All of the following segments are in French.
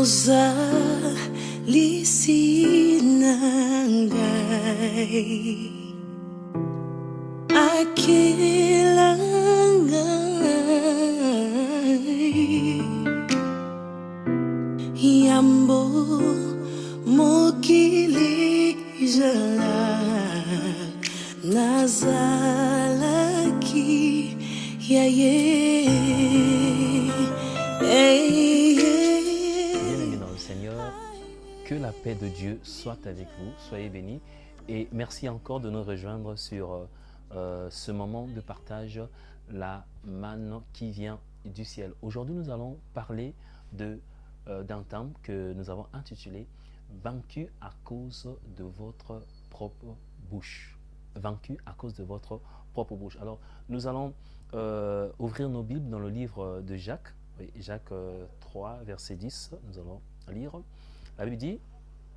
Mozalisinangay Akilangay Yambo Mokilizala Nazalaki Yaye. Bien-aimés dans le Seigneur, que la paix de Dieu soit avec vous, soyez bénis et merci encore de nous rejoindre sur ce moment de partage, la manne qui vient du ciel. Aujourd'hui, nous allons parler d'un thème que nous avons intitulé « Vaincu à cause de votre propre bouche ». Vaincu à cause de votre propre bouche. Alors, nous allons ouvrir nos Bibles dans le livre de Jacques, oui, Jacques 3, verset 10, nous allons lire. La Bible dit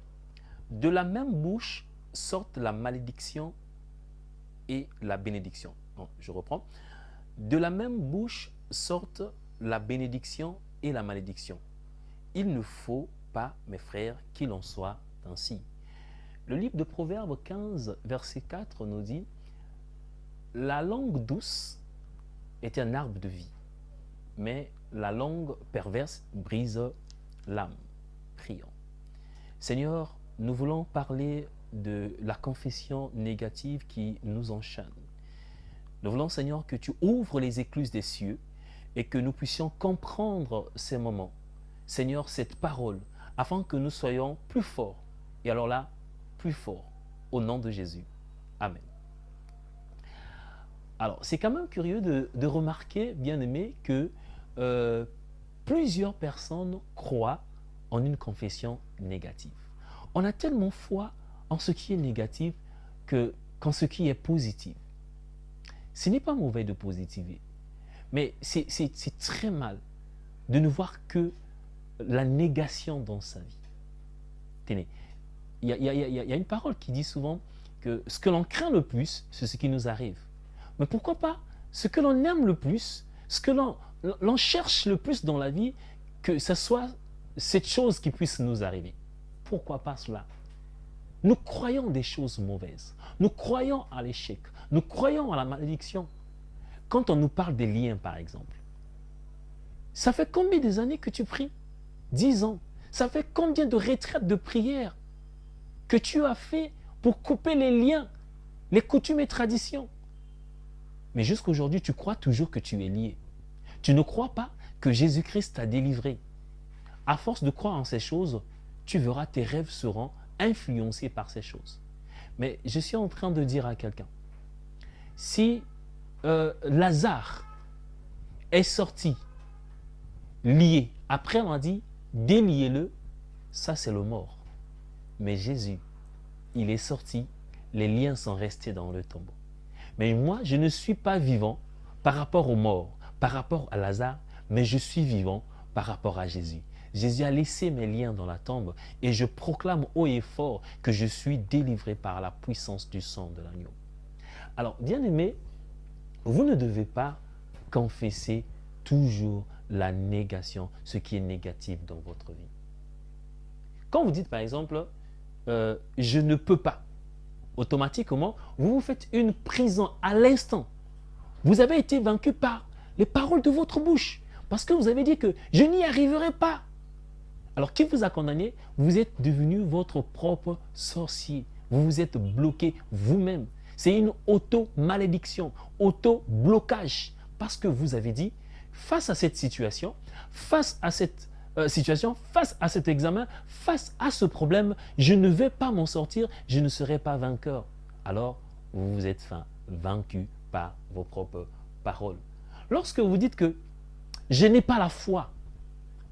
« De la même bouche sortent la malédiction et la bénédiction. » Non, je reprends. « De la même bouche sortent la bénédiction et la malédiction. Il ne faut pas, mes frères, qu'il en soit ainsi. » Le livre de Proverbes 15, verset 4 nous dit « La langue douce est un arbre de vie, mais la langue perverse brise l'âme. » Prions. Seigneur, nous voulons parler de la confession négative qui nous enchaîne. Nous voulons, Seigneur, que tu ouvres les écluses des cieux et que nous puissions comprendre ces moments. Seigneur, cette parole, afin que nous soyons plus forts. Et alors là, plus fort, au nom de Jésus. Amen. Alors, c'est quand même curieux de remarquer, bien-aimés, que plusieurs personnes croient en une confession négative. On a tellement foi en ce qui est négatif qu'en ce qui est positif. Ce n'est pas mauvais de positiver, mais c'est très mal de ne voir que la négation dans sa vie. Tenez, il y a une parole qui dit souvent que ce que l'on craint le plus, c'est ce qui nous arrive. Mais pourquoi pas ce que l'on aime le plus, ce que l'on cherche le plus dans la vie, que ce soit cette chose qui puisse nous arriver. Pourquoi pas cela? Nous croyons des choses mauvaises. Nous croyons à l'échec. Nous croyons à la malédiction. Quand on nous parle des liens, par exemple, ça fait combien d'années que tu pries? 10 ans. Ça fait combien de retraites de prière que tu as fait pour couper les liens, les coutumes et traditions? Mais jusqu'aujourd'hui, tu crois toujours que tu es lié. Tu ne crois pas que Jésus-Christ t'a délivré. À force de croire en ces choses, tu verras tes rêves seront influencés par ces choses. Mais je suis en train de dire à quelqu'un, si Lazare est sorti lié, après on a dit déliez-le, ça c'est le mort. Mais Jésus, il est sorti, les liens sont restés dans le tombeau. Mais moi, je ne suis pas vivant par rapport aux morts, par rapport à Lazare, mais je suis vivant par rapport à Jésus. Jésus a laissé mes liens dans la tombe et je proclame haut et fort que je suis délivré par la puissance du sang de l'agneau. Alors, bien-aimés, vous ne devez pas confesser toujours la négation, ce qui est négatif dans votre vie. Quand vous dites par exemple, je ne peux pas, automatiquement, vous vous faites une prison à l'instant. Vous avez été vaincu par les paroles de votre bouche. Parce que vous avez dit que je n'y arriverai pas. Alors, qui vous a condamné? Vous êtes devenu votre propre sorcier. Vous vous êtes bloqué vous-même. C'est une auto-malédiction, auto-blocage. Parce que vous avez dit, face à cette situation, face à cet examen, face à ce problème, je ne vais pas m'en sortir, je ne serai pas vainqueur. Alors, vous vous êtes vaincu par vos propres paroles. Lorsque vous dites que je n'ai pas la foi,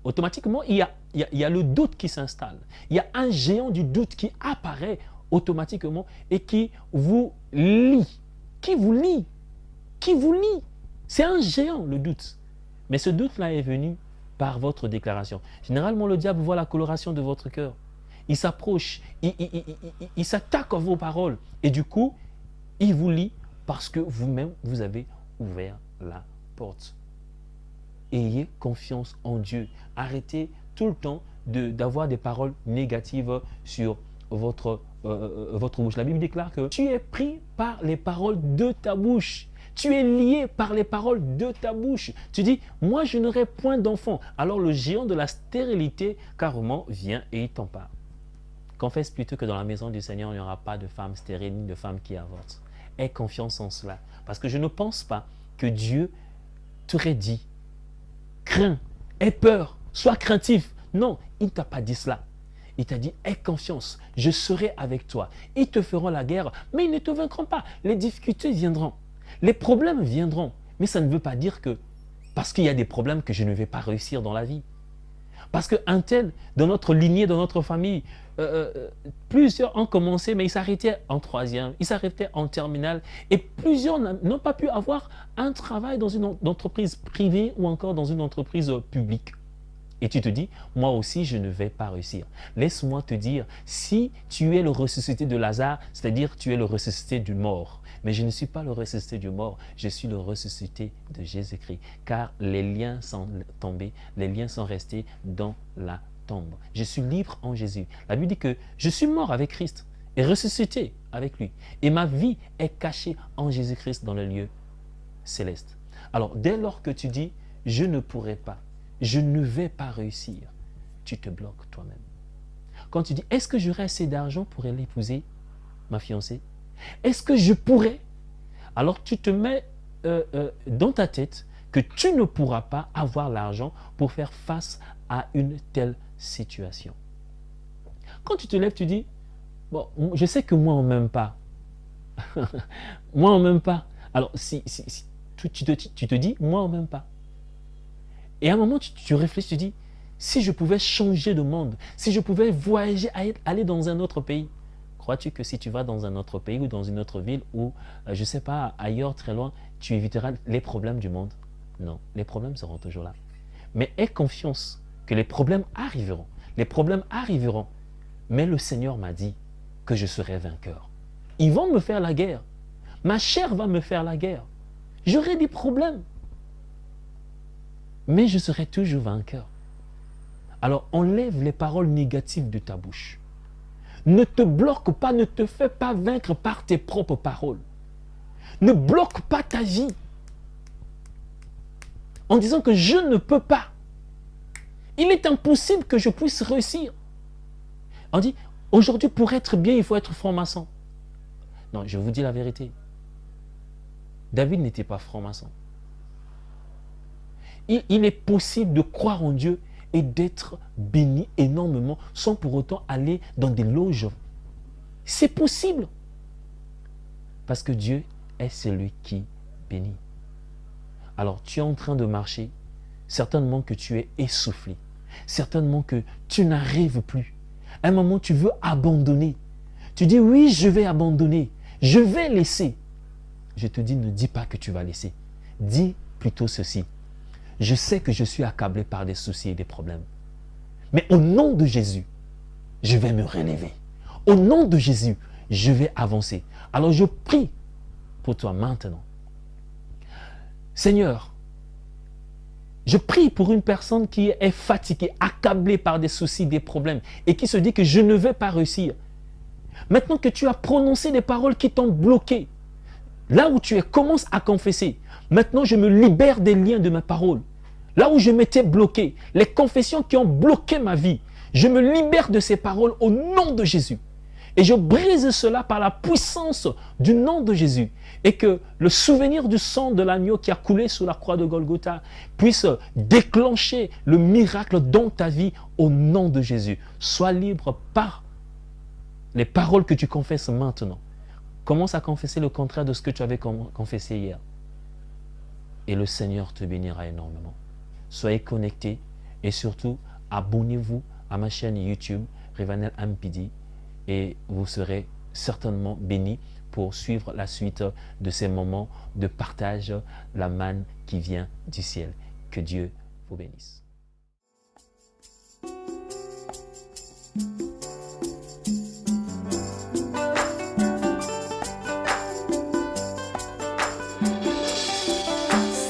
automatiquement, il y a le doute qui s'installe. Il y a un géant du doute qui apparaît automatiquement et qui vous lie. Qui vous lie? Qui vous lie? C'est un géant, le doute. Mais ce doute-là est venu par votre déclaration. Généralement, le diable voit la coloration de votre cœur. Il s'approche, il s'attaque à vos paroles. Et du coup, il vous lie parce que vous-même, vous avez ouvert la porte. Ayez confiance en Dieu. Arrêtez tout le temps d'avoir des paroles négatives sur votre bouche. La Bible déclare que tu es pris par les paroles de ta bouche. Tu es lié par les paroles de ta bouche. Tu dis, moi je n'aurai point d'enfant. Alors le géant de la stérilité carrément vient et il t'empare. Confesse plutôt que dans la maison du Seigneur, il n'y aura pas de femme stérile ni de femme qui avorte. Aie confiance en cela. Parce que je ne pense pas que Dieu t'aurait dit, crains, aie peur, sois craintif. Non, il ne t'a pas dit cela. Il t'a dit, aie confiance, je serai avec toi. Ils te feront la guerre, mais ils ne te vaincront pas. Les difficultés viendront. Les problèmes viendront, mais ça ne veut pas dire que parce qu'il y a des problèmes que je ne vais pas réussir dans la vie. Parce qu'un tel, dans notre lignée, dans notre famille, plusieurs ont commencé, mais ils s'arrêtaient en troisième, ils s'arrêtaient en terminale, et plusieurs n'ont pas pu avoir un travail dans une entreprise privée ou encore dans une entreprise publique. Et tu te dis, moi aussi, je ne vais pas réussir. Laisse-moi te dire, si tu es le ressuscité de Lazare, c'est-à-dire tu es le ressuscité du mort. Mais je ne suis pas le ressuscité du mort, je suis le ressuscité de Jésus-Christ. Car les liens sont tombés, les liens sont restés dans la tombe. Je suis libre en Jésus. La Bible dit que je suis mort avec Christ et ressuscité avec lui. Et ma vie est cachée en Jésus-Christ dans le lieu céleste. Alors, dès lors que tu dis, je ne pourrai pas, je ne vais pas réussir, tu te bloques toi-même. Quand tu dis, est-ce que j'aurai assez d'argent pour aller épouser ma fiancée? Est-ce que je pourrais? Alors tu te mets dans ta tête que tu ne pourras pas avoir l'argent pour faire face à une telle situation. Quand tu te lèves, tu dis, bon, je sais que moi on ne m'aime pas. Moi on ne m'aime pas. Alors si tu te dis, moi on ne m'aime pas. Et à un moment, tu réfléchis, tu dis, si je pouvais changer de monde, si je pouvais voyager, aller dans un autre pays, crois-tu que si tu vas dans un autre pays ou dans une autre ville ou, je ne sais pas, ailleurs, très loin, tu éviteras les problèmes du monde? Non, les problèmes seront toujours là. Mais aie confiance que les problèmes arriveront. Les problèmes arriveront. Mais le Seigneur m'a dit que je serai vainqueur. Ils vont me faire la guerre. Ma chair va me faire la guerre. J'aurai des problèmes. Mais je serai toujours vainqueur. Alors enlève les paroles négatives de ta bouche. Ne te bloque pas, ne te fais pas vaincre par tes propres paroles. Ne bloque pas ta vie en disant que je ne peux pas. Il est impossible que je puisse réussir. On dit, aujourd'hui pour être bien, il faut être franc-maçon. Non, je vous dis la vérité. David n'était pas franc-maçon. Il est possible de croire en Dieu et d'être béni énormément sans pour autant aller dans des loges. C'est possible. Parce que Dieu est celui qui bénit. Alors tu es en train de marcher, certainement que tu es essoufflé, certainement que tu n'arrives plus. À un moment, tu veux abandonner. Tu dis, oui, je vais abandonner, je vais laisser. Je te dis, ne dis pas que tu vas laisser. Dis plutôt ceci. Je sais que je suis accablé par des soucis et des problèmes. Mais au nom de Jésus, je vais me relever. Au nom de Jésus, je vais avancer. Alors je prie pour toi maintenant. Seigneur, je prie pour une personne qui est fatiguée, accablée par des soucis, des problèmes et qui se dit que je ne vais pas réussir. Maintenant que tu as prononcé des paroles qui t'ont bloqué, là où tu es, commence à confesser. Maintenant, je me libère des liens de mes paroles. Là où je m'étais bloqué, les confessions qui ont bloqué ma vie, je me libère de ces paroles au nom de Jésus. Et je brise cela par la puissance du nom de Jésus. Et que le souvenir du sang de l'agneau qui a coulé sous la croix de Golgotha puisse déclencher le miracle dans ta vie au nom de Jésus. Sois libre par les paroles que tu confesses maintenant. Commence à confesser le contraire de ce que tu avais confessé hier. Et le Seigneur te bénira énormément. Soyez connectés et surtout abonnez-vous à ma chaîne YouTube Rivanel Ampidi et vous serez certainement bénis pour suivre la suite de ces moments de partage, la manne qui vient du ciel. Que Dieu vous bénisse.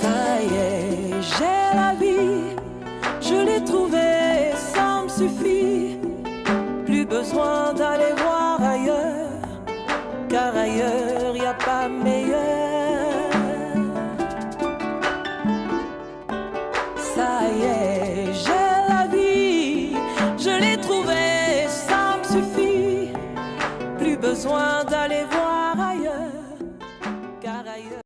Ça y est, j'ai la vie, je l'ai trouvée, ça me suffit. besoin d'aller voir ailleurs, car ailleurs y a pas meilleur. Ça y est, j'ai la vie, je l'ai trouvée, ça me suffit. Plus besoin